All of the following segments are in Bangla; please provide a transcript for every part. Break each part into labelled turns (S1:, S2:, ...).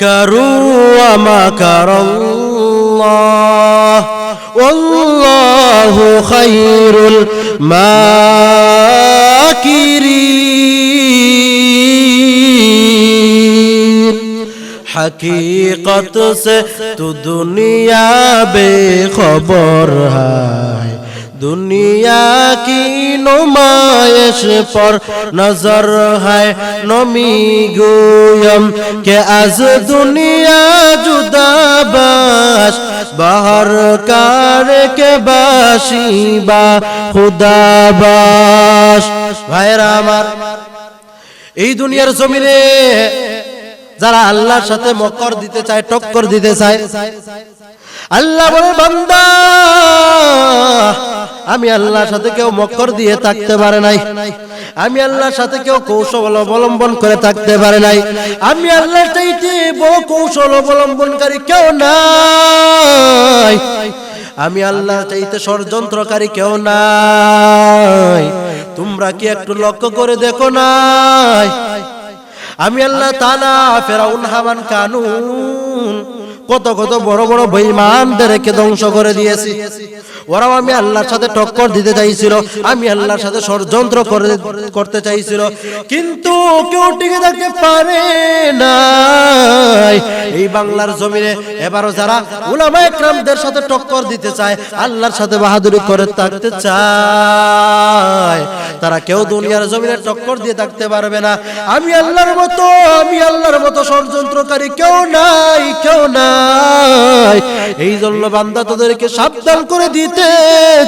S1: মাকারু ওয়া মাকারাল্লাহ ওয়াল্লাহু খায়রুল মাকিরিন। हकीकत से तू दुनिया बेखबर है, दुनिया की नुमाइश पर नजर है। नमी गोयम के आज दुनिया जुदा बाश, बाहर कार के बाशी बा खुदा बाश। भाईरा आमार, এই দুনিয়ার জমিনে যারা আল্লাহর সাথে মক্কর দিতে চায়, টক্কর দিতে চায়, আল্লাহ বলে বান্দা আমি আল্লাহর সাথে কেউ মক্কর দিয়ে থাকতে পারে নাই, আমি আল্লাহর সাথে কেউ কৌশল অবলম্বন করে থাকতে পারে নাই। আমি আল্লাহর চাইতে বড় কৌশল অবলম্বনকারী কেউ নাই, আমি আল্লাহর চাইতে ষড়যন্ত্রকারী কেউ নাই। তোমরা কি একটু লক্ষ্য করে দেখো নাই আমি আল্লাহ তাআলা ফেরাউন, হামান, কারুন কত কত বড় বড় বেঈমানদেরকে ধ্বংস করে দিয়েছি। ওরাও আমি আল্লাহর সাথে টক্কর দিতে চাইছিল, আমি আল্লাহর সাথে ষড়যন্ত্র করতে চাইছিল, কিন্তু কেউ টিকে থাকতে পারে নাই। এই বাংলার জমিনে এবারও যারা উলামায়ে কেরামদের সাথে টক্কর দিতে চায়, আল্লাহর সাথে বাহাদুরি করে থাকতে চায়, তারা কেউ দুনিয়ার জমিনে টক্কর দিয়ে থাকতে পারবে না। আমি আল্লাহর মতো ষড়যন্ত্রকারী কেউ নাই, কেউ নাই। এই জন্য বান্দা তোদেরকে সাবধান করে দিতে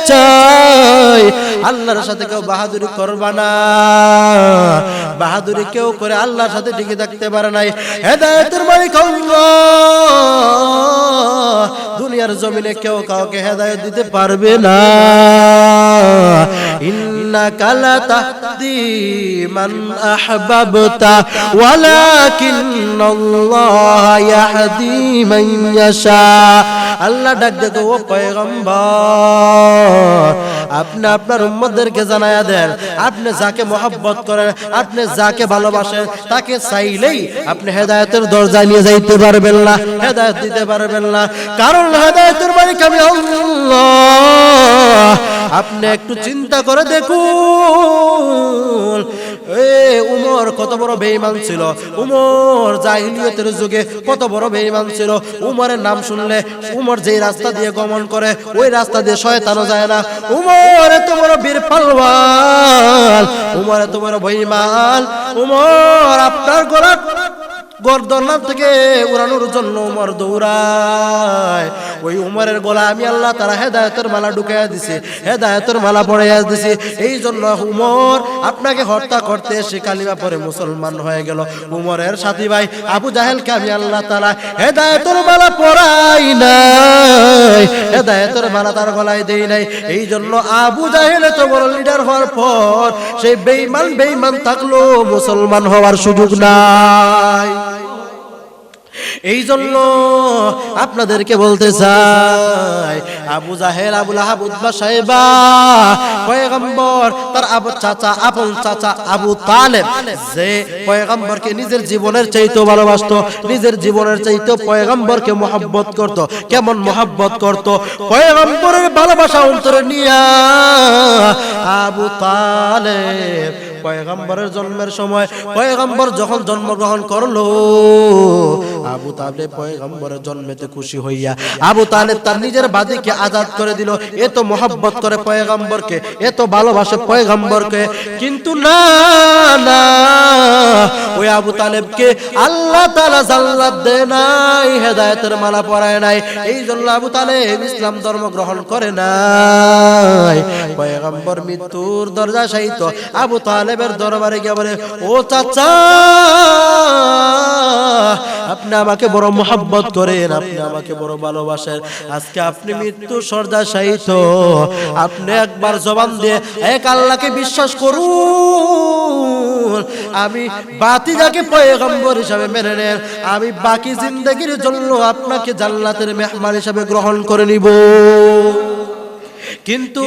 S1: চাই, আল্লাহর সাথে কেউ বাহাদুরি করবা না। বাহাদুরি কেউ করে আল্লাহর সাথে টিকে থাকতে পারে নাই। হেদায়েতের মালিক আল্লাহ, দুনিয়ার জমিনে কেউ কাউকে হেদায়েত দিতে পারবে না। ইন্নাকা লা তাহদি মান আহবাবতা ওয়ালাকিন্নাল্লাহ ইয়াহদি মান ইয়াশা। আল্লাহ ডাক দেয়, ও পয়গম্বর, আপনি আপনার উম্মতদেরকে জানায়া দেন, আপনি যাকে মহব্বত করেন, আপনি যাকে ভালোবাসেন, তাকে চাইলেই আপনি হেদায়েতের দরজায় নিয়ে যাইতে পারবেন না, হেদায়েত দিতে পারবেন না। কারণ হেদায়েতের মালিক আমি আল্লাহ। আপনি একটু চিন্তা করে দেখুন, উমর কত বড় বেঈমান ছিল, উমর জাহিলিয়তের যুগে কত বড় বেঈমান ছিল। উমরের নাম শুনলে উমর যেই রাস্তা দিয়ে গমন করে ওই রাস্তা দিয়ে শয়তানও যায় না। উমর এত বড় বীর পালওয়ান, উমর এত বড় বেঈমান। উমর আপনার গর্দন থেকে উড়ানোর জন্য উমর দৌড়ায়। ওই উমরের গলা আমি আল্লাহ তারা হেদায়েতের মালা ঢুকাইয়া দিছে, হেদায়েতের মালা পড়াইয়া দিছে। এই জন্য উমর আপনাকে হত্যা করতে এসে কালিমা পড়ে মুসলমান হয়ে গেল। উমরের সাথী ভাই আবু জাহেলকে আমি আল্লাহ তাআলা হেদায়েতের মালা পরাই নাই, হেদায়েতের মালা তার গলায় দেই নাই। এই জন্য আবু জাহেল এত বড় লিডার হওয়ার পর সেই বেঈমান থাকলো, মুসলমান হওয়ার সুযোগ নাই। এই জন্য আপনাদেরকে বলতে চাই, আবু জাহেল, আবু লাহাব, উতবা, সাইবা পয়গম্বর তার আপন চাচা আবু তালেব, যে পয়গম্বরকে নিজের জীবনের চাইতে ভালোবাসতো, নিজের জীবনের চাইতে পয়গম্বরকে মহব্বত করত। কেমন মহব্বত করত? পয়গম্বরের ভালোবাসা অন্তরে নিয়া আবু তালেব পয়গম্বরের জন্মের সময়, পয়গম্বর যখন জন্মগ্রহণ করলো, আবু তালেব পয়গম্বরের জন্মেতে খুশি হইয়া আবু তালেব তার নিজের বাদীকে আজাদ করে দিল। এত মহব্বত করে পয়গম্বরকে, এত ভালোবাসে পয়গম্বরকে। কিন্তু না, ওই আবু তালেবকে আল্লাহ তাআলা জান্নাত দেয় নাই, হেদায়েতের মালা পরায় নাই। এই জন্য আবু তালেব ইসলাম ধর্ম গ্রহণ করে নাই। পয়গম্বর মৃত্যুর দরজা শায়িত আবু তালেবের দরবারে গিয়ে বলে, ও চাচা, আপনি আমাকে বড় মহব্বত করেন, আপনি আমাকে বড় ভালোবাসেন, আজকে আপনি মৃত্যু শয্যাশায়িত, আপনি একবার জবান দিয়ে এক আল্লাহকে বিশ্বাস করুন, আমি বাতিজাকে পয়গম্বর হিসাবে মেনে নেন, আমি বাকি জিন্দেগির জন্য আপনাকে জান্নাতের মেহমান হিসাবে গ্রহণ করে নিব। কিন্তু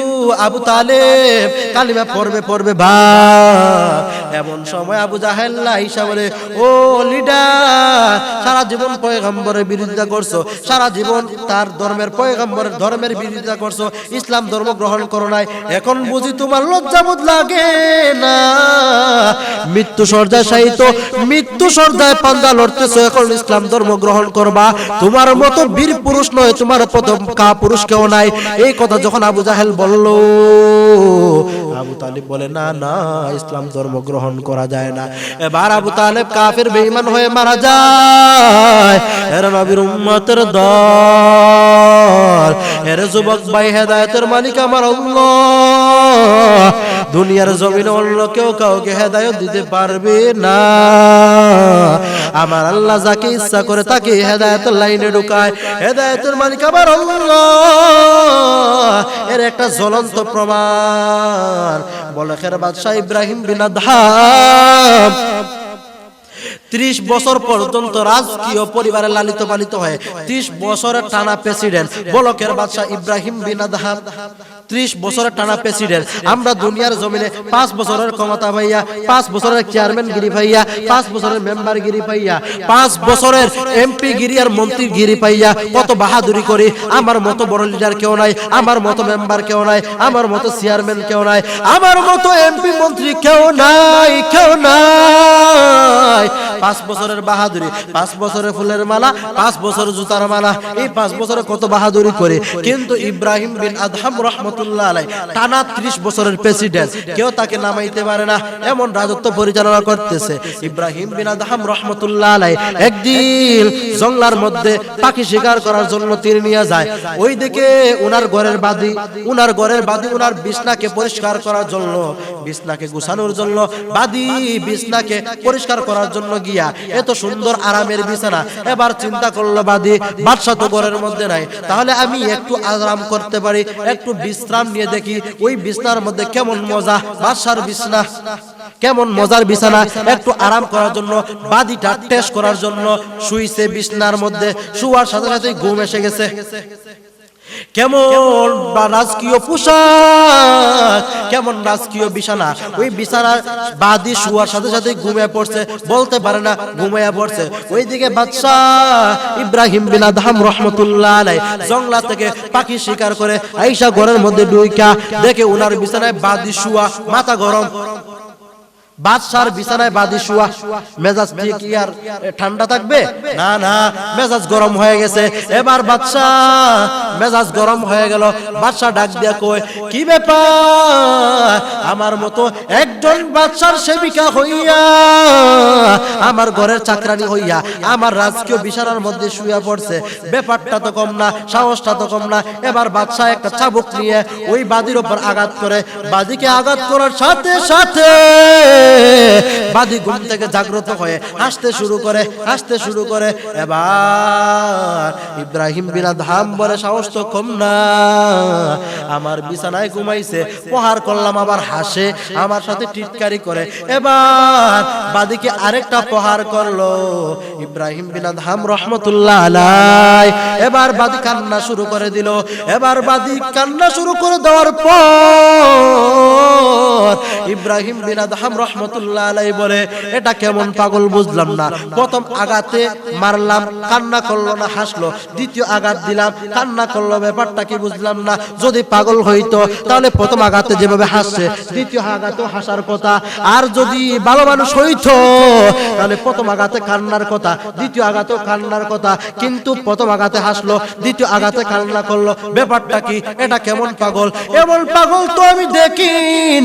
S1: আবু তালেব কালিমা পড়বে ভাই, এমন সময় আবু জাহেল আইসা বলে, ও লিডার, সারা জীবন পয়গম্বরের বিরোধিতা করছো, সারা জীবন তার ধর্মের পয়গম্বরের ধর্মের বিরোধিতা করছো, ইসলাম ধর্ম গ্রহণ করো নাই, এখন বুঝি তোমার লজ্জাবোধ লাগে না? মৃত্যু সজ্জায় শায়িত, মৃত্যু সজ্জায় পাঞ্জা লড়তেছো, এখন ইসলাম ধর্ম গ্রহণ করবা? তোমার মতো বীর পুরুষ নয়, তোমার প্রথম কা পুরুষ কেউ নাই। এই কথা যখন আবু জাহেল বলল, আবু তালিব বলে, না না, ইসলাম ধর্ম গ্রহণ করা যায় না। এবার আবু তালেব কাফের বেঈমান হয়ে মারা যায়। এর নবীর উম্মতের দল, এর যুবক ভাই, হেদায়েতের মালিক আমার আল্লাহ। দুনিয়ার জমিনে অন্য কেউ কাউকে হেদায়েত দিতে পারবে না। আমার আল্লাহ যাকে ইচ্ছা করে তাকে হেদায়েতের লাইনে ঢুকায়। হেদায়েতের মালিক আমার আল্লাহ। এর একটা জ্বলন্ত প্রমাণ বলখের বাদশাহ ইব্রাহিম বিন আদহাম 30 বছর পর্যন্ত রাজকীয় পরিবারে লালিত পালিত হয়ে 30 বছরের টানা প্রেসিডেন্ট বলকের বাদশাহ ইব্রাহিম বিন আদহাম 30 বছরের টানা প্রেসিডেন্ট। আমরা দুনিয়ার জমিনে 5 বছরের ক্ষমতা পাইয়া, 5 বছরের চেয়ারম্যান গিরি পাইয়া, 5 বছরের মেম্বার গিরি পাইয়া, 5 বছরের এমপি গিরি আর মন্ত্রী গিরি পাইয়া কত বাহাদুরি করি। আমার মতো বড় লিডার কেউ নাই, আমার মতো মেম্বার কেউ নাই, আমার মতো চেয়ারম্যান কেউ নাই, আমার মতো এমপি মন্ত্রী কেউ নাই, কেউ নাই। 5 বছরের বাহাদুরি, 5 বছরের ফুলের মালা, 5 বছর জুতার মালা, এই 5 বছরে কত বাহাদুরি করে। কিন্তু ইব্রাহিম বিন আদহাম রহমতুল্লাহ আলাইহি টানা 30 বছরের প্রেসিডেন্ট, কেউ তাকে নামাইতে পারে না, এমন রাজত্ব পরিচালনা করতেছে। ইব্রাহিম বিন আদহাম রহমতুল্লাহ আলাইহি একদিন জঙ্গলার মধ্যে পাখি শিকার করার জন্য তীর নিয়ে যায়। ওইদিকে উনার ঘরের বাদি, উনার বিছনাকে পরিষ্কার করার জন্য, বিছনাকে গুছানোর জন্য, বাদি বিছনাকে পরিষ্কার করার জন্য গিয়া, এত সুন্দর আরামের বিছানা। এবার চিন্তা করলো বাদি, বাদশা তো ঘরের মধ্যে নাই, তাহলে আমি একটু আরাম করতে পারি, একটু বিশ্রাম নিয়ে দেখি ওই বিছনার মধ্যে কেমন মজা, বাদশার বিছনা কেমন মজার বিছানা। একটু আরাম করার জন্য, বাদিটা টেস্ট করার জন্য শুইছে বিছনার মধ্যে। শুয়ার সাথে সাথে ঘুম এসে গেছে। কেমন রাজকীয় পোশাক, কেমন রাজকীয় বিছানা। ওই বিছানার বাদি শুয়ার সাথে সাথে ঘুমিয়ে পড়ছে, বলতে পারে না, ঘুমিয়ে পড়ছে। ওইদিকে বাদশাহ ইব্রাহিম বিন আদহাম রহমতুল্লাহ আলাইহি জঙ্গলা থেকে পাখি শিকার করে আইসা ঘরের মধ্যে ঢুইকা দেখে উনার বিছানায় বাদি শুয়া, মাথা গরম। বাদশার বিছানায় বাদি শুয়া, মেজাজ কি আর ঠান্ডা থাকবে? না না, মেজাজ গরম হয়ে গেছে। এবার বাদশা মেজাজ গরম হয়ে গেল। বাদশা ডাক দিয়া কয়, কি ব্যাপার? আমার মতো একজন বাদশার সেবিকা হইয়া, আমার ঘরের চাকরানি হইয়া আমার রাজকীয় বিছানার মধ্যে শুয়ে পড়ছে, ব্যাপারটা তো কম না, সাহসটা তো কম না। এবার বাদশা একটা চাবুক নিয়ে ওই বাদির উপর আঘাত করে। বাদিকে আঘাত করার সাথে সাথে বাদি ঘুম থেকে জাগ্রত হয়ে হাসতে শুরু করে। এবার ইব্রাহিম বিন আদহাম বলে, সাহস তো কম না, আমার বিছানায় ঘুমাইছে, প্রহার করলাম আবার হাসে, আমার সাথে টিটকারি করে। এবার বাদিকে আরেকটা প্রহার করলো ইব্রাহিম বিন আদহাম রহমতুল্লাহ আলাইহি। এবার বাদি কান্না শুরু করে দিল। এবার বাদি কান্না শুরু করে দেওয়ার পর ইব্রাহিম বিন আদহাম রহমতুল্লাহ আলাইহি বলে, এটা কেমন পাগল বুঝলাম না। প্রথম আঘাতে মারলাম, কান্না করলো না, হাসলো। দ্বিতীয় আঘাত দিলাম, কান্না করলো, ব্যাপারটা কি বুঝলাম না। যদি পাগল হইতো তাহলে প্রথম আঘাতে যেভাবে হাসছে দ্বিতীয় আঘাতেও হাসার কথা। আর যদি ভালো মানুষ হইতো তাহলে প্রথম আঘাতে কান্নার কথা, দ্বিতীয় আঘাতেও কান্নার কথা। কিন্তু প্রথম আঘাতে হাসলো, দ্বিতীয় আঘাতে কান্না করলো, ব্যাপারটা কি? এটা কেমন পাগল? এমন পাগল তো আমি দেখি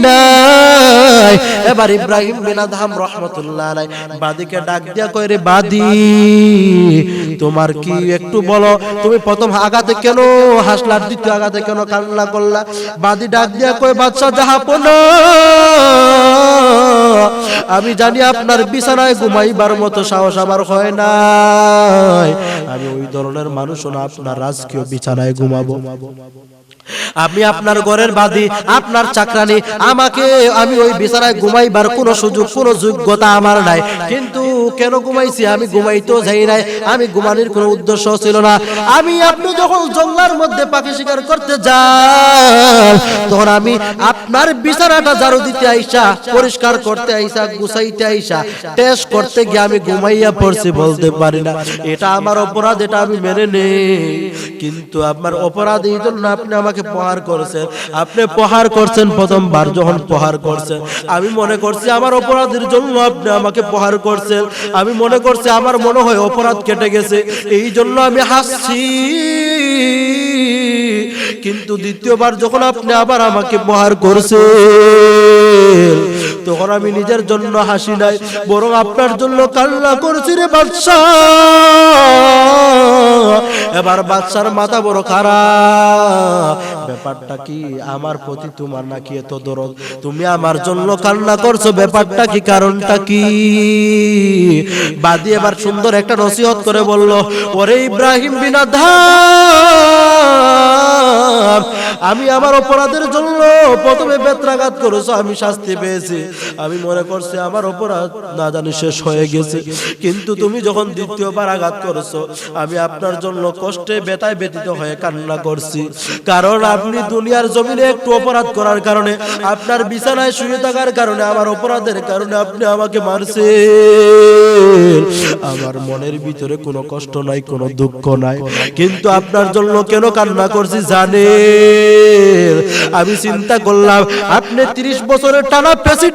S1: নাই। এবার ইব্রাহিম বিন আদহাম রহমতুল্লাহ আলাইহি বাদিকে ডাক দিয়া কয়, রে বাদি, তোমার কি একটু বলো, তুমি প্রথম আঘাতে কেন হাসলা, দ্বিতীয় আঘাতে কেন কান্না করলা? বাদি ডাক দিয়া কয়, বাদশা জাহাপনা, আমি জানি আপনার বিছানায় ঘুমাইবার মতো সাহস আমার হয় নাই। আমি ওই ধরনের মানুষ না, আপনার রাজকীয় বিছানায় ঘুমাবো। আমি আপনার ঘরের বাদি, আপনার চাকরানি, আমি ওই বিছানায় ঘুমাইবার কোন সুযোগ, কোন যোগ্যতা আমার নাই। কিন্তু কেন ঘুমাইছি? আমি ঘুমাইতেও যাই নাই, আমি ঘুমানোর কোনো উদ্দেশ্য ছিল না। আপনি যখন জঙ্গলার মধ্যে পাখি শিকার করতে যান, তখন আমি আপনার বিছানাটা ঝাড়ু দিতে আইসা, পরিষ্কার করতে করতে আইসা গুছাইতে আইসা টেস্ট করতে গিয়ে আমি ঘুমাইয়া পড়ছি বলতে পারি না, এটা আমার অপরাধ, এটা আমি মেনে নেই। কিন্তু আপনার অপরাধ এই জন্য আপনি আমাকে প্রহার করেছেন। আপনি প্রহার করছেন, প্রথমবার যখন প্রহার করছেন আমি মনে করছি আমার অপরাধের জন্য আপনি আমাকে প্রহার করছেন। আমি মনে করছি আমার মনে হয় অপরাধ কেটে গেছে, এই জন্য আমি হাসছি। কিন্তু দ্বিতীয়বার যখন আপনি আবার আমাকে প্রহার করছেন তখন আমি নিজের জন্য হাসি নাই, বরং আপনার জন্য কান্না করছি রে বাদশা। এবার বাদশার মাথা বড় খারাপ। ব্যাপারটা কি, আমার প্রতি তোমার নাকি এত দরদ? তুমি আমার জন্য কান্না করছো, ব্যাপারটা কি, কারণটা কি? বাদী এবার সুন্দর একটা নসিহত করে বলল, ওরে ইব্রাহিম বিন আদহাম, আমি আমার অপরাধের জন্য প্রথমে বেত্রাঘাত করেছো, আমি শাস্তি পেয়েছি। আমি মনে করছি আমার অপরাধ না জানি শেষ হয়ে গেছে, কিন্তু তুমি যখন দ্বিতীয়বার আঘাত করেছো আমি আপনার জন্য কষ্টে ব্যথায় ব্যথিত হয়ে কান্না করছি। কারণ আপনি দুনিয়ার জমিনে একটু অপরাধ করার কারণে, আপনার বিছানায় শুয়ে থাকার কারণে, আমার অপরাধের কারণে আপনি আমাকে মারছেন। আমার মনের ভিতরে কোনো কষ্ট নাই, কোনো দুঃখ নাই, কিন্তু আপনার জন্য কেন কান্না করছি জানেন? আমি চিন্তা করলাম আপনি 30 বছরের টানা প্রেসিডেন্ট,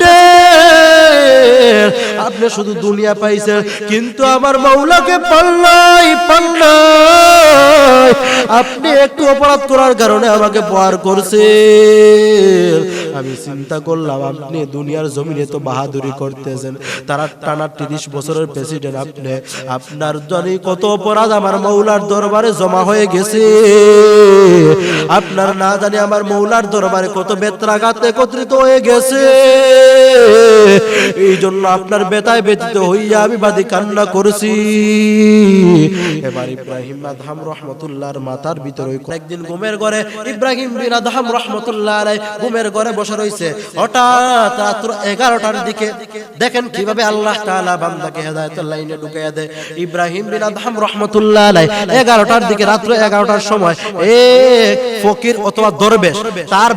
S1: আপনি শুধু দুনিয়া পাইছেন, কিন্তু আমার মাওলাকে পাল্লাই। আপনি একটু অপরাধ করার কারণে আমাকে প্রহার করছেন। আমি চিন্তা করলাম আপনি দুনিয়ার জমিনে তো বাহাদুরি করতেছেন, তারা টানা 30 বছরের প্রেসিডেন্ট আপনি, আপনার জানি কত অপরাধ আমার মাওলার দরবারে জমা হয়ে গেছে। আপনার না জানি আমার মাওলার দরবারে কত বেত্রাঘাত একত্রিত হয়ে গেছে। এই জন্য আপনার বেতায় ব্যতীত হইয়া আমি বাদী কান্না করেছি। এবার ইব্রাহিম বিন আদহাম রহমতুল্লাহর মাথার ভিতরে একদিন ঘুমের ঘরে ইব্রাহিম বিন আদহাম রহমতুল্লাহ আলাইহি ঘুমের ঘরে বসে রইছে। হঠাৎ রাত 11টার দিকে দেখেন কিভাবে আল্লাহ তাআলা বান্দাকে হেদায়েতের লাইনে ঢুকাইয়া দেয়। ইব্রাহিম বিন আদহাম রহমতুল্লাহ আলাইহি 11টার দিকে, রাত্র 11টার সময় এক ফকির অথবা দরবেশ তার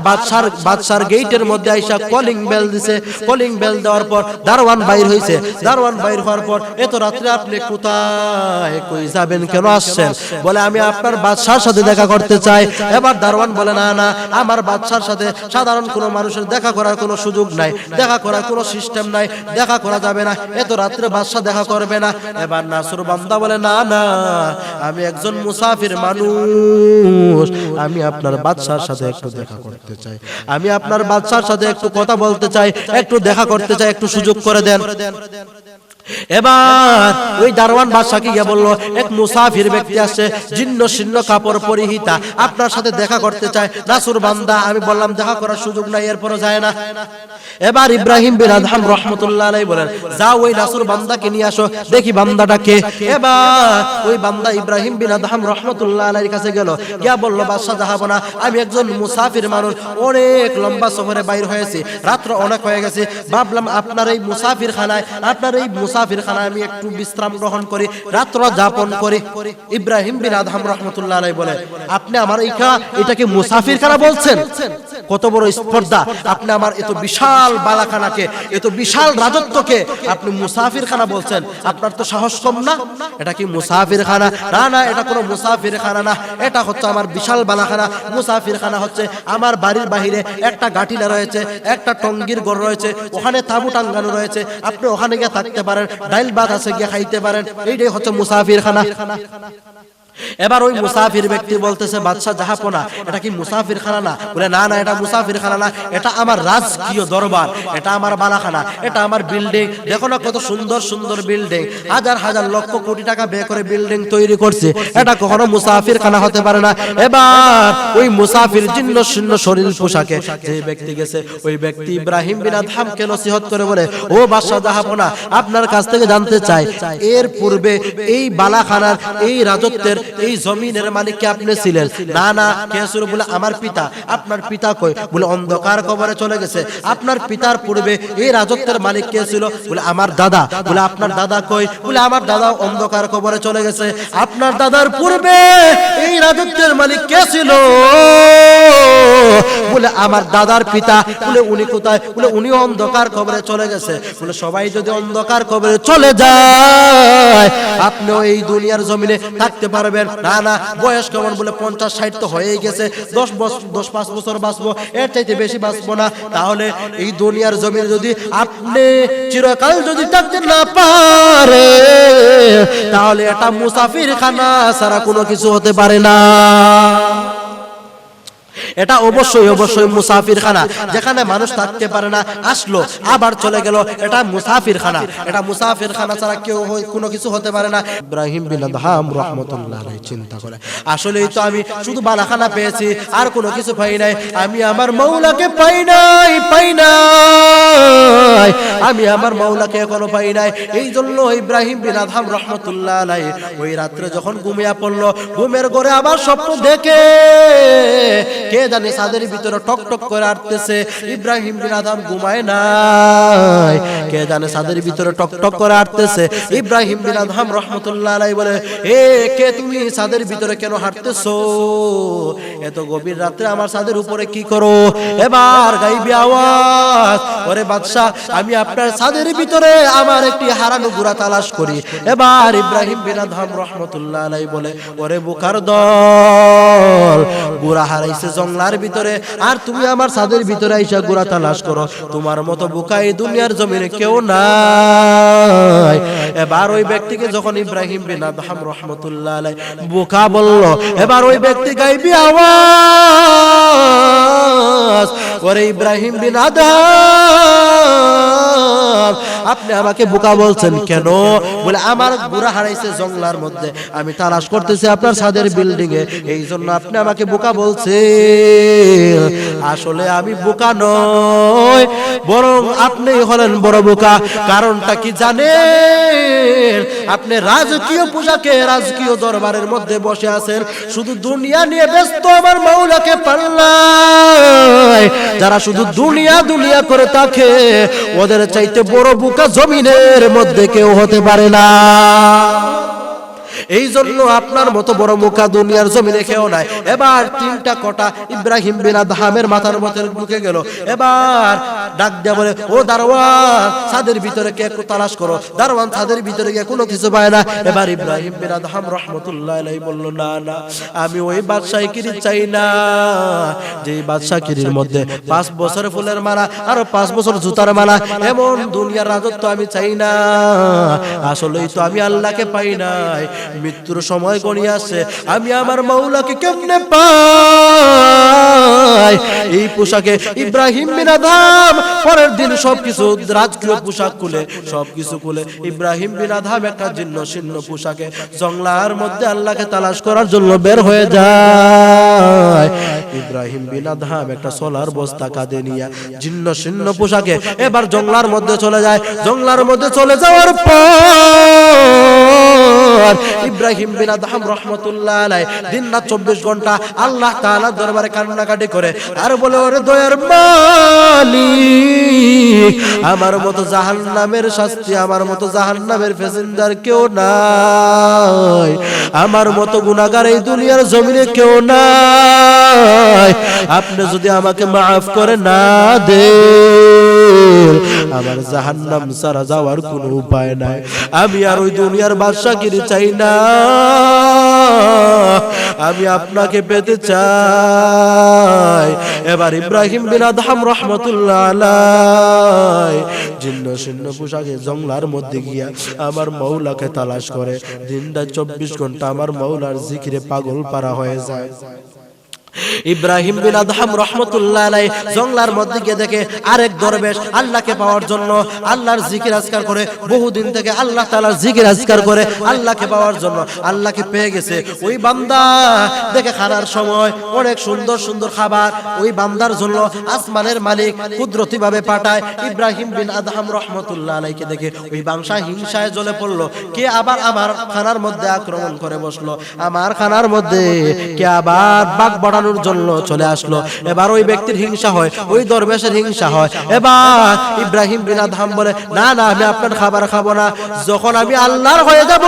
S1: বাদশার গেটের মধ্যে আইসা কলিং বেল দিছে। কলিং বেল দেওয়ার পর দারওয়ান বাইর হইছে। দারওয়ান বাইর হওয়ার পর, এত রাত্রে আপনি কোথায়, কই যাবেন, কেন আসছেন? বলে আমি আপনার বাদশার সাথে দেখা করতে চাই। এবার দারওয়ান বলে না না, আমার বাদশার সাথে সাধারণ কোনো মানুষের দেখা করার কোনো সুযোগ নাই, দেখা করার কোনো সিস্টেম নাই, দেখা করা যাবে না, এত রাত্রে বাদশা দেখা করবে না। এবার নাসুর বান্দা বলে না না, আমি একজন মুসাফির মানুষ, আমি আপনার বাদশার সাথে একটু দেখা করতে চাই, আমি আপনার বাদশার সাথে একটু কথা বলতে চাই, একটু দেখা করতে চাই, একটু সুযোগ করে দেন। এবার ওই দারওয়ান বাদশাকে গিয়ে বলল, এক মুসাফির ব্যক্তি আসছে, জীর্ণ শীর্ণ কাপড় পরিহিতা, আপনার সাথে দেখা করতে চায়। নাসুর বান্দা, আমি বললাম দেখা করার সুযোগ নাই, এরপরও যায় না। এবার ইব্রাহিম বিন আদহাম রহমতুল্লাহ আলাইহি বলেন, যাও ওই নাসুর বান্দাকে নিয়ে আসো, দেখি বান্দাটা কে। এবার ওই বান্দা ইব্রাহিম বিন আদহাম রহমতুল্লাহ আলাইহির কাছে গেল, গিয়া বলল, বাদশা জাহাপনা, আমি একজন মুসাফির মানুষ, অনেক লম্বা সফরে বাইর হয়েছি, রাত্র অনেক হয়ে গেছে, ভাবলাম আপনার এই মুসাফিরখানায় আমি একটু বিশ্রাম গ্রহণ করি, রাত্র যাপন করি। ইব্রাহিম বিন আদহাম রহমতুল্লাহ আলাইহি বলে, আপনি আমার এটাকে মুসাফিরখানা বলছেন? কত বড় স্পর্ধা! আপনি আমার এত বিশাল বালাখানাকে, এত বিশাল রাজত্বকে আপনি মুসাফিরখানা বলছেন? আপনার তো সাহস কম না? এটা কি মুসাফিরখানা? না না, এটা কোনো মুসাফিরখানা না, এটা হচ্ছে আমার বিশাল বালাখানা। মুসাফিরখানা হচ্ছে আমার বাড়ির বাহিরে একটা গাটিলা রয়েছে, একটা টঙ্গির ঘর রয়েছে, ওখানে তাঁবু টাঙ্গানো রয়েছে, আপনি ওখানে গিয়ে থাকতে পারেন, ডাইল ভাত আছে, গিয়ে খাইতে পারেন, এইটাই হচ্ছে মুসাফিরখানা। এবার ওই মুসাফির ব্যক্তি বলতেছে, বাদশা জাহাপনা, এটা কি মুসাফিরখানা না? বলে না না, এটা মুসাফিরখানা না, এটা আমার রাজকীয় দরবার, এটা আমার বালাখানা, এটা আমার বিল্ডিং। দেখো না কত সুন্দর সুন্দর বিল্ডিং, হাজার হাজার লক্ষ কোটি টাকা ব্যয় করে বিল্ডিং তৈরি করছে, এটা কখনো মুসাফিরখানা হতে পারে না। এবার ওই মুসাফির জীর্ণ শীর্ণ শরীর পোশাকে যে ব্যক্তি গেছে, ওই ব্যক্তি ইব্রাহিম বিন আদহামকে নসিহত করে বলে, ও বাদশা জাহাপনা, আপনার কাছ থেকে জানতে চাই, এর পূর্বে এই বালাখানার, এই রাজত্বের এই জমিনের মালিক কি আপনি ছিলেন? না না। কে ছিল? বলে আমার পিতা। আপনার পিতা কই? বলে অন্ধকার কবরে চলে গেছে। আপনার পিতার পূর্বে এই রাজত্বের মালিক কে ছিল? বলে আমার দাদা। বলে আপনার দাদা কই? বলে আমার দাদা অন্ধকার কবরে চলে গেছে। আপনার দাদার পূর্বে এই রাজত্বের মালিক কে ছিল? বলে আমার দাদার পিতা। বলে উনি কোথায়? বলে উনি অন্ধকার কবরে চলে গেছে। বলে সবাই যদি অন্ধকার কবরে চলে যায় আপনিও এই দুনিয়ার জমিনে থাকতে পারবেন? না না। বয়স কেমন? বলে 50-60 তো হয়েই গেছে, 10-5 বছর বাঁচবো, এর চাইতে বেশি বাঁচবো না। তাহলে এই দুনিয়ার জমিনে যদি আপনি চিরকাল যদি থাকতে না পারে তাহলে এটা মুসাফির খানা ছাড়া কোনো কিছু হতে পারে না। এটা অবশ্যই অবশ্যই মুসাফিরখানা, যেখানে মানুষ থাকতে পারে না, আসলো আবার চলে গেল, এটা মুসাফিরখানা। এটা মুসাফিরখানা ছাড়া কেউ কোনো কিছু হতে পারে না। ইব্রাহিম বিন আদহাম রাহমাতুল্লাহ আলাইহি চিন্তা করে, আসলেই তো আমি শুধু বালাখানা পেয়েছি, আর কোনো কিছু পাই নাই। আমি আমার মাওলাকে পাই নাই, আমি আমার মাওলাকে এখনো পাই নাই। এই জন্য ইব্রাহিম বিন আদহাম রাহমাতুল্লাহ আলাইহি ওই রাত্রে যখন ঘুমিয়ে পড়লো, ঘুমের ঘরে আবার স্বপ্ন দেখে কে জানে ছাদের ভিতরে টক টক করে আসতেছে। ইব্রাহিম বিন আদম ঘুমায় নাই, কে জানে ছাদের ভিতরে টক টক করে আসতেছে। ইব্রাহিম বিন আদম রাহমাতুল্লাহ আলাইহি বলে, এ কে তুমি ছাদের ভিতরে কেন হাঁটতেছো? এত গভীর রাতে আমার ছাদের উপরে কি করো? এবার গাইবি আওয়াজ, ওরে বাদশা আমি আপনার ছাদের ভিতরে আমার একটি হারানো ঘোড়া তালাশ করি। এবার ইব্রাহিম বিন আদম রাহমাতুল্লাহ আলাইহি বলে, ওরে বোকার দল, ঘোড়া হারাইছে জঙ্গলার ভিতরে, আর তুমি আমার ছাদের ভিতরে আইসা ঘোড়া তালাশ করো? তোমার মতো বোকা এই দুনিয়ার জমিনে কেউ নাই। এবার ওই ব্যক্তিকে যখন ইব্রাহিম বিন আদহাম রাহমাতুল্লাহ আলাইহি বোকা বলল, এবার ওই ব্যক্তি গাইবি আওয়াজ, ওরে ইব্রাহিম বিন আদহাম আপনি আমাকে বোকা বলছেন কেন? বলে আমার ঘোড়া হারাইছে জঙ্গলার মধ্যে, আমি তালাশ করতেছি আপনার ছাদের বিল্ডিং এ, এই জন্য আপনি আমাকে বোকা বলছেন। আসলে আমি বোকা নই, বরং আপনি হলেন বড় বোকা। কারণটা কি জানেন? আপনি রাজকীয় পোশাকে রাজকীয় দরবারের মধ্যে বসে আছেন, শুধু দুনিয়া নিয়ে ব্যস্ত, আমার মাওলাকে পাল্লাই। যারা শুধু দুনিয়া দুনিয়া করে থাকে ওদের চাইতে বড় বোকা জমিনের মধ্যে কেউ হতে পারে না। এই জন্য আপনার মতো বড় মুখা দুনিয়ার জমিনে কেউ নাই। এবার তিনটা কটা ইব্রাহিম বিন আদহামের মাথার মধ্যে ঢুকে গেল। এবার ডাক দিয়া বলে, ও দারোয়ান ছাদের ভিতরে কে একটু তালাশ করো। দারোয়ান ছাদের ভিতরে গিয়ে কোনো কিছু পায় না। এবার ইব্রাহিম বিন আদহাম রাহমাতুল্লাহ আলাইহি বলল, না না, আমি ওই বাদশাহগিরি চাই না যে বাদশাহগিরির মধ্যে 5 বছর ফুলের মালা আর 5 বছর জুতার মালা, এমন দুনিয়ার রাজত্ব আমি চাই না। আসলেই তো আমি আল্লাহকে পাই নাই, মৃত্যুর সময় গড়িয়ে আসছে, আমি আমার মাওলাকে কেমনে পাই? এই পোশাকে ইব্রাহিম বিন আদহাম পরের দিন সবকিছু রাজকীয় পোশাক খুলে সবকিছু খুলে ইব্রাহিম বিন আদহাম একটা জীর্ণ শীর্ণ পোশাকে জঙ্গলার মধ্যে আল্লাহকে তালাশ করার জন্য বের হয়ে যায়। ইব্রাহিম বিন আদহাম একটা সোলার বস্তা কাঁধে নিয়ে জীর্ণ শীর্ণ পোশাকে এবার জঙ্গলার মধ্যে চলে যায়। জঙ্গলার মধ্যে চলে যাওয়ার পর ইব্রাহিম বিন আদহাম রাহমাতুল্লাহ আলাইহি দিন রাত 24 ঘন্টা আল্লাহ তাআলার দরবারে কান্নাকাটি করে আর বলে, ওরে দয়ার মালিক, আমার মতো জাহান্নামের শাস্তি, আমার মতো জাহান্নামের প্যাসেঞ্জার কেউ নাই, আমার মতো গুনাহগার এই দুনিয়ার জমিনে কেউ নাই। আপনি যদি আমাকে মাফ করে না দেন, আমার জাহান্নাম ছাড়া যাওয়ার কোনো উপায় নাই। আমি আর ওই দুনিয়ার বাদশাগিরি চাই না, আমি আপনাকে পেতে চাই। এবার ইব্রাহিম বিন আদহাম রাহমাতুল্লাহ আলাইহি জীর্ণ শীর্ণ পোশাকে জঙ্গলার মধ্যে গিয়া আমার মাওলাকে তালাশ করে। দিনটা 24 ঘন্টা আমার মাওলার জিকিরে পাগল পারা হয়ে যায়। ইব্রাহিম বিন আদহাম রাহমাতুল্লাহ আলাইহি জঙ্গলার মধ্যে গিয়ে দেখে আরেক দরবেশ আল্লাহকে পাওয়ার জন্য আল্লাহর জিকির আজকার করে, বহুদিন থেকে আল্লাহ তাআলার জিকির আজকার করে আল্লাহকে পাওয়ার জন্য আল্লাহকে পেয়ে গেছে। ওই বান্দা দেখে খানার সময় অনেক সুন্দর সুন্দর খাবার ওই বান্দার জন্য আসমানের মালিক কুদরতি ভাবে পাঠায়। ইব্রাহিম বিন আদহাম রাহমাতুল্লাহ আলাইহিকে দেখে ওই বাংশা হিংসায় জ্বলে পড়লো, কে আবার আমার খানার মধ্যে আক্রমণ করে বসলো, আমার খানার মধ্যে কে আবার বাঘ বাড়ানোর জন্য চলে আসলো। এবার ওই ব্যক্তির হিংসা হয়, ওই দরবেশের হিংসা হয়। এবার ইব্রাহিম বিন আদহাম বলে, না না, আমি আপনার খাবার খাবো না, যখন আমি আল্লাহর হয়ে যাব,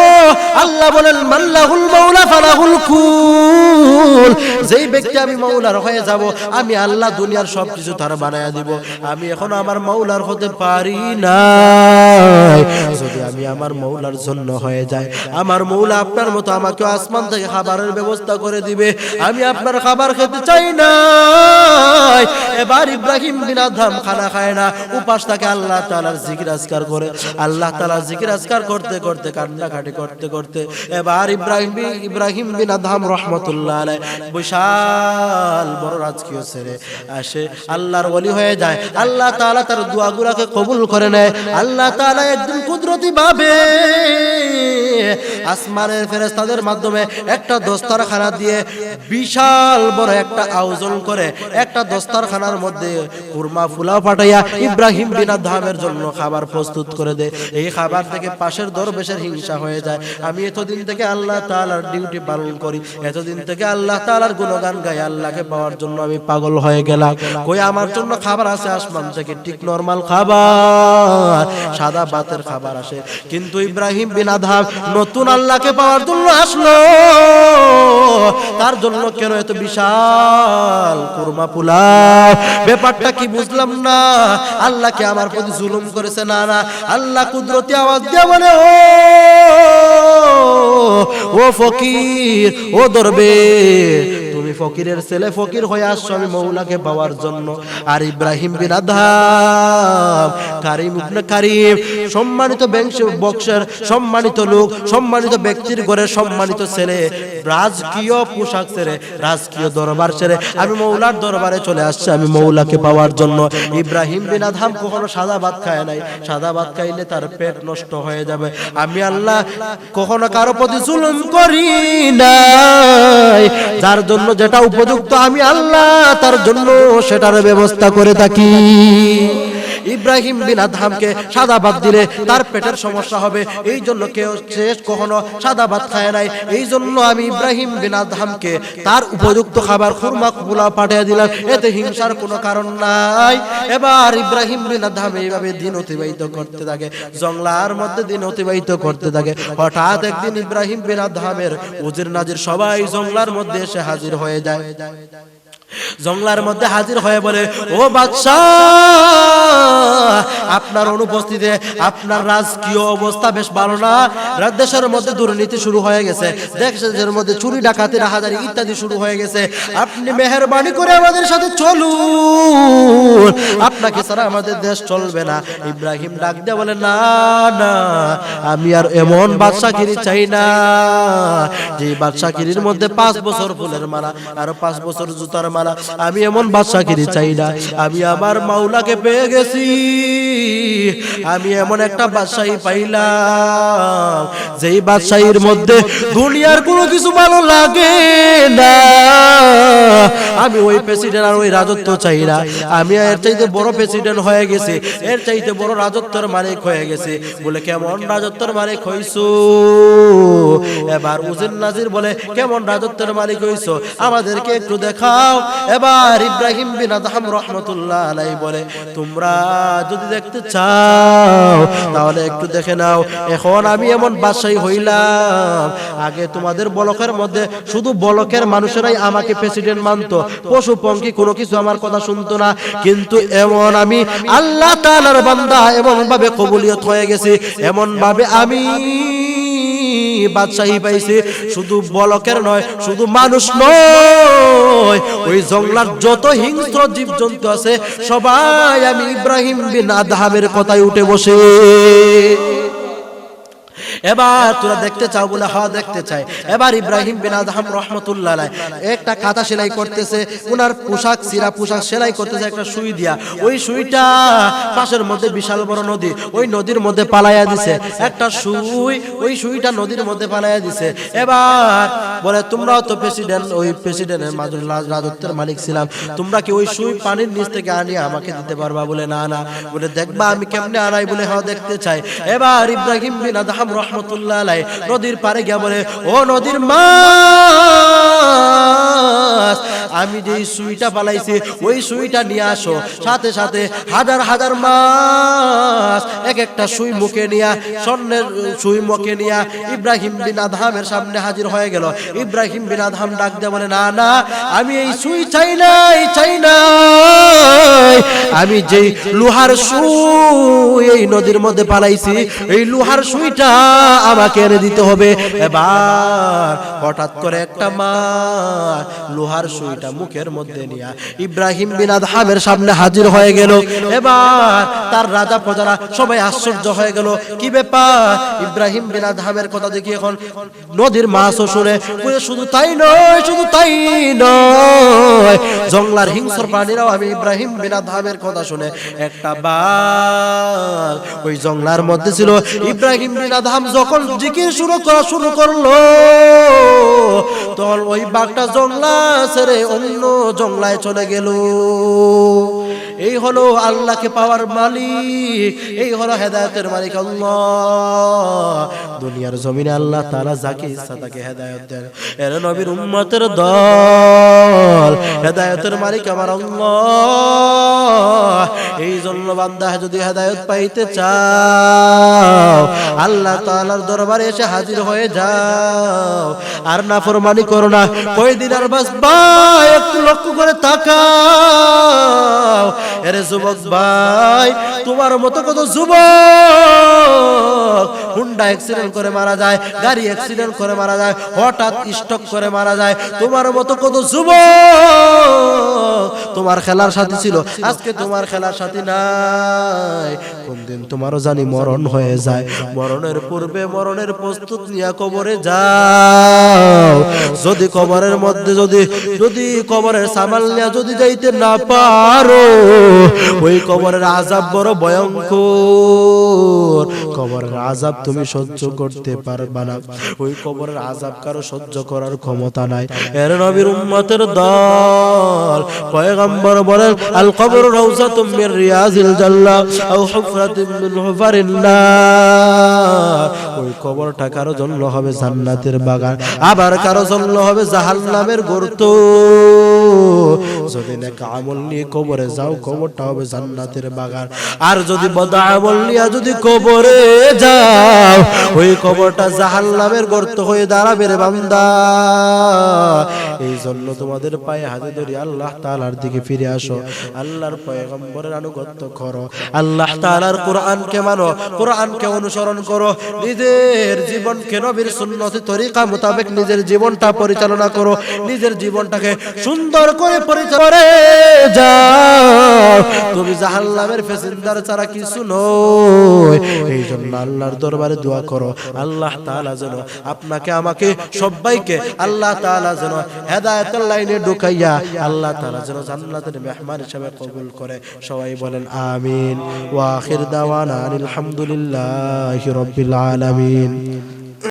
S1: আল্লাহ বলেন মাল্লাহুল মাওলা ফালাহুল কুল, যেই ব্যক্তি আমি মাওলার হয়ে যাব, আমি আল্লাহ দুনিয়ার সবকিছু তার বানায়া দিব। আমি এখন আমার মাওলার হতে পারি না, যদি আমি আমার মাওলার জন্য হয়ে যায়, আমার মাওলা আপনার মতো আমাকে আসমান থেকে খাবারের ব্যবস্থা করে দিবে, আমি আপনার খাবার খেতে চাই না। এবার ইব্রাহিম বিন আদহাম খানা খায় না, উপাস থাকে, আল্লাহ তাআলার জিকির আজকার করে, আল্লাহ তাআলার জিকির আজকার করতে করতে কান্নাকাটি করতে করতে এবার ইব্রাহিম বিন আদহাম রাহমাতুল্লাহ আলাইহি বিশাল বড় রাজকীয় ছেড়ে আসে, আল্লাহর ওলি হয়ে যায়। আল্লাহ তাআলা তার দোয়াগুলোকে কবুল করে নেয়। আল্লাহ তাআলা একদিন কুদরতি ভাবে আসমানের ফেরেশতাদের মাধ্যমে একটা দস্তরখানা দিয়ে বিশাল বড় একটা আয়োজন করে, একটা দস্তরখানার মধ্যে কুরমা ফুলাও পাঠাইয়া ইব্রাহিম বিন আদহামের জন্য খাবার প্রস্তুত করে দেয়। এই খাবার থেকে পাশের দরবেশের হিংসা হয়ে যায়, আমি এতদিন থেকে আল্লাহ তাআলার ডিউটি পালন করি, এতদিন থেকে আল্লাহ তাআলার গুণগান গাই, আল্লাহকে পাওয়ার জন্য আমি পাগল হয়ে গেলাম, কই আমার জন্য খাবার আসে আসমান থেকে, ঠিক নরমাল খাবার, সাদা ভাতের খাবার আসে, কিন্তু ইব্রাহিম বিন আদহাম নতুন আল্লাহকে পাওয়ার জন্য আসলো, তার জন্য কেন এত বিশাল কুরমা পোলাও? ব্যাপারটা কি বুঝলাম না। আল্লাহকে আমার প্রতি জুলুম করেছে? না না, আল্লাহ কুদরতি আওয়াজ দিয়ে বলে, ও ফকির, ও দরবেশ, তুমি ফকিরের ছেলে, ফকির হয়ে আসছো আমি মৌলাকে পাওয়ার জন্য। আর ইব্রাহিম বিন আদহাম কারিম ইবনে কারিম, সম্মানিত বংশের সম্মানিত লোক, সম্মানিত ব্যক্তির ঘরে সম্মানিত ছেলে, রাজকীয় পোশাক ছেড়ে, রাজকীয় দরবার ছেড়ে আমি মৌলার দরবারে চলে আসছি আমি মৌলাকে পাওয়ার জন্য। ইব্রাহিম বিন আদহাম কখনো সাদা ভাত খায় নাই, সাদা ভাত খাইলে তার পেট নষ্ট হয়ে যাবে। আমি আল্লাহ কখনো কারো প্রতি জুলুম করি নাই, যার জন্য যেটা উপযুক্ত আমি আল্লাহ তার জন্য সেটার ব্যবস্থা করে থাকি। ইব্রাহিম বিন আদহামকে সাদা ভাত দিলে তার পেটের সমস্যা হবে, এই জন্য কেউ শেষ কখনো সাদা ভাত খায় নাই, এই জন্য আমি ইব্রাহিম বিন আদহামকে তার উপযুক্ত খাবার খুরমা পোলাও পাঠিয়ে দিলাম, এতে হিংসার কোনো কারণ নাই। এবার ইব্রাহিম বিন আদহাম এইভাবে দিন অতিবাহিত করতে থাকে, জঙ্গলার মধ্যে দিন অতিবাহিত করতে থাকে। হঠাৎ একদিন ইব্রাহিম বিন আদহামের উজির নাজির সবাই জঙ্গলার মধ্যে এসে হাজির হয়ে যায়। জঙ্গলার মধ্যে হাজির হয়ে বলে, ও বাদশাহ, আপনার অনুপস্থিতিতে আপনার রাজকীয় অবস্থা বেশ ভালো না, দেশের মধ্যে দুর্নীতি শুরু হয়ে গেছে, দেশের মধ্যে চুরি ডাকাতি রাহাজারি ইত্যাদি শুরু হয়ে গেছে, আপনি মেহেরবানি করে আমাদের সাথে চলুন, আপনাকে ছাড়া আমাদের দেশ চলবে না। ইব্রাহিম ডাক দিয়ে বলে, না না, আমি আর এমন বাদশাগিরি চাই না যে বাদশাগিরির মধ্যে 5 বছর ফুলের মালা আর 5 বছর জুতার মালা, আমি এমন বাদশাগিরি চাই না। আমি আমার মাওলাকে পেয়ে গেছি, আমি এমন একটা বাদশাহী পাইলাম যেই বাদশাহীর মধ্যে দুনিয়ার কোনো কিছু ভালো লাগে না। আমি ওই প্রেসিডেন্ট আর ওই রাজত্ব চাই না, আমি এর চাইতে বড় প্রেসিডেন্ট হয়ে গেছি, এর চাইতে বড় রাজত্বের মালিক হয়ে গেছি। বলে, কেমন রাজত্বের মালিক হইছো? এবার উজির নাজির বলে, কেমন রাজত্বের মালিক হইছো আমাদেরকে একটু দেখাও। এবার ইব্রাহিম বিন আদহাম রাহমাতুল্লাহ আলাইহি বলে, তোমরা যদি দেখতে চাও তাহলে একটু দেখে নাও, এখন আমি এমন বাদশাহী হইলাম, আগে তোমাদের বলকের মধ্যে শুধু বলকের মানুষেরাই আমাকে প্রেসিডেন্ট মানতো, পশু পঙ্খী কোনো কিছু আমার কথা শুনতো না, কিন্তু এমন আমি আল্লাহ তাআলার বান্দা এমন ভাবে কবুলিয়ত হয়ে গেছি, এমন ভাবে আমি বাদশাহী পাইছি, শুধু বলকের নয়, শুধু মানুষ নয়, ওই জঙ্গলার যত হিংস্র জীবজন্তু আছে সবাই আমি ইব্রাহিম বিন আদহামের কথায় উঠে বসে। এবার তোরা দেখতে চাও বলে হ্যাঁ দেখতে চাই। এবার ইব্রাহিম বিন আদহাম রাহমাতুল্লাহ আলাইহি একটা কাঁথা সেলাই করতেছে, ওনার পোশাক ছিঁড়া পোশাক সেলাই করতেছে একটা সুই দিয়া। ওই সুইটা পাশের মধ্যে বিশাল বড় নদী, ওই নদীর মধ্যে পালাইয়া দিছে একটা সুই, ওই সুইটা নদীর মধ্যে পালাইয়া দিছে। এবার বলে তোমরাও তো প্রেসিডেন্ট, ওই প্রেসিডেন্টের রাজত্বের মালিক ছিলাম, তোমরা কি ওই সুই পানির নিচ থেকে আনিয়ে আমাকে দিতে পারবা? বলে না না। বলে দেখবা আমি কেমনে আনাই? বলে হ্যাঁ দেখতে চাই। এবার ইব্রাহিম বিন আদহাম রাহমাতুল্লাহ আলাইহি নদীর পারে গিয়ে বলে, ও নদীর মাছ, আমি যে সুইটা পালাইছি ওই সুইটা নিয়ে আসো। সাথে সাথে হাজার হাজার মাছ এক একটা সুই মুখে নিয়া, স্বর্ণের সুই মুখে নিয়া ইব্রাহিম বিন আদহামের সামনে হাজির হয়ে গেল। ইব্রাহিম বিন আদহাম ডাক দিয়ে বলে, না না, আমি এই সুই চাই নাই, চাই নাই, আমি যেই লোহার সুই এই নদীর মধ্যে পালাইছি এই লোহার সুইটা আমাকে এনে দিতে হবে। এবার হঠাৎ করে একটা মাছ লোহার সুইটা মুখের মধ্যে নিয়ে ইব্রাহিম বিন আদহামের সামনে হাজির হয়ে গেল। এবার তার রাজা প্রজারা সবাই আশ্চর্য হয়ে গেল, কি ব্যাপার? ইব্রাহিম বিন আদহামের কথা দেখি এখন নদীর মাছও শুনে। শুধু তাই নয়, শুধু তাই নয়, জংলার হিংস্র প্রাণীরাও আমি ইব্রাহিম বিন আদহামের কথা শুনে একটা বাঘ ওই জংলার মধ্যে ছিল। ইব্রাহিম বিন আদহাম যখন জিকির শুরু করলো তখন ওই বাঘটা জংলা ছেড়ে অন্য জংলায় চলে গেল। এই হলো আল্লাহকে পাওয়ার মালিক, এই হলো হেদায়েতের মালিক আল্লাহ। দুনিয়ার জমিনে আল্লাহ তাআলা যাকে ইচ্ছা তাকে হেদায়েত দেন। এর নবীর উম্মতের দল, হেদায়েতের মালিক আমার আল্লাহ। এই জন্য বান্দা যদি হেদায়েত পাইতে চাও আল্লাহ তাআলার দরবারে এসে হাজির হয়ে যাও, আর নাফরমানি করো না। কয়দিন আর বাঁচবা একটু লক্ষ্য করে তাকাও। এরে যুবক ভাই, তোমার মতো কত যুবক হুন্ডা অ্যাক্সিডেন্ট করে মারা যায়, গাড়ি অ্যাক্সিডেন্ট করে মারা যায়, হঠাৎ স্ট্রোক করে মারা যায়। তোমার মতো কত যুবক তোমার খেলার সাথী ছিল, আজকে তোমার খেলার সাথী নাই। কোন দিন তোমারও জানি মরণ হয়ে যায়। মরণের পূর্বে মরণের প্রস্তুত নিয়ে কবরে যাও। যদি কবরের মধ্যে যদি কবরের সামাল নিয়ে যদি যাইতে না পারো, ওই কবরের আযাব বড় ভয়ঙ্কর। কবরের আযাব তুমি সহ্য করতে পারবা না, ওই কবরের আযাব কারো সহ্য করার ক্ষমতা নাই। এর নবীর উম্মতের দল পয়গম্বর বলেন, আল কবর রাউযাতুম মির রিয়াজিল জান্নাহ আও হুফরাতুম মিন হুফারিন নার। ওই কবরটা কারো জন্য হবে জান্নাতের বাগান, আবার কারো জন্য হবে জাহান্নামের গর্ত। যদি নেক আমল নিয়ে কবরে যাও, কবরটা হবে জান্নাতের বাগান। আর যদি বদ আমল নিয়ে যদি কবরে যাও, ওই কবরটা জাহান্নামের গর্ত হয়ে দাঁড়াবে রে বান্দা। এই জন্য তোমাদের পায়ে হাতে ধরে আল্লাহ তাআলার দিকে ফিরে আসো, আল্লাহর পয়গম্বরের আনুগত্য করো, আল্লাহ তাআলার কোরআনকে মানো, কোরআনকে অনুসরণ করো, নিজের জীবনকে নবীর সুন্নতি তরিকা মোতাবেক নিজের জীবনটা পরিচালনা করো, নিজের জীবনটাকে সুন্দর করে পরিচালনা করে যাও। তুমি জাহান্নামের ফেসিন্দার ছাড়া কিছু নয়। এই জন্য আল্লাহর দরবারে দোয়া করো, আল্লাহ তাআলা যেন আপনাকে আমাকে সবাইকে আল্লাহ তাআলা যেন হেদায়েতের লাইনে ঢুকাইয়া আল্লাহ তাআলা যেন জান্নাতের মেহমান হিসেবে কবুল করে। সবাই বলেন আমিন। ওয়া আখির দাওয়ানা আলহামদুলিল্লাহি রাব্বিল আলামিন।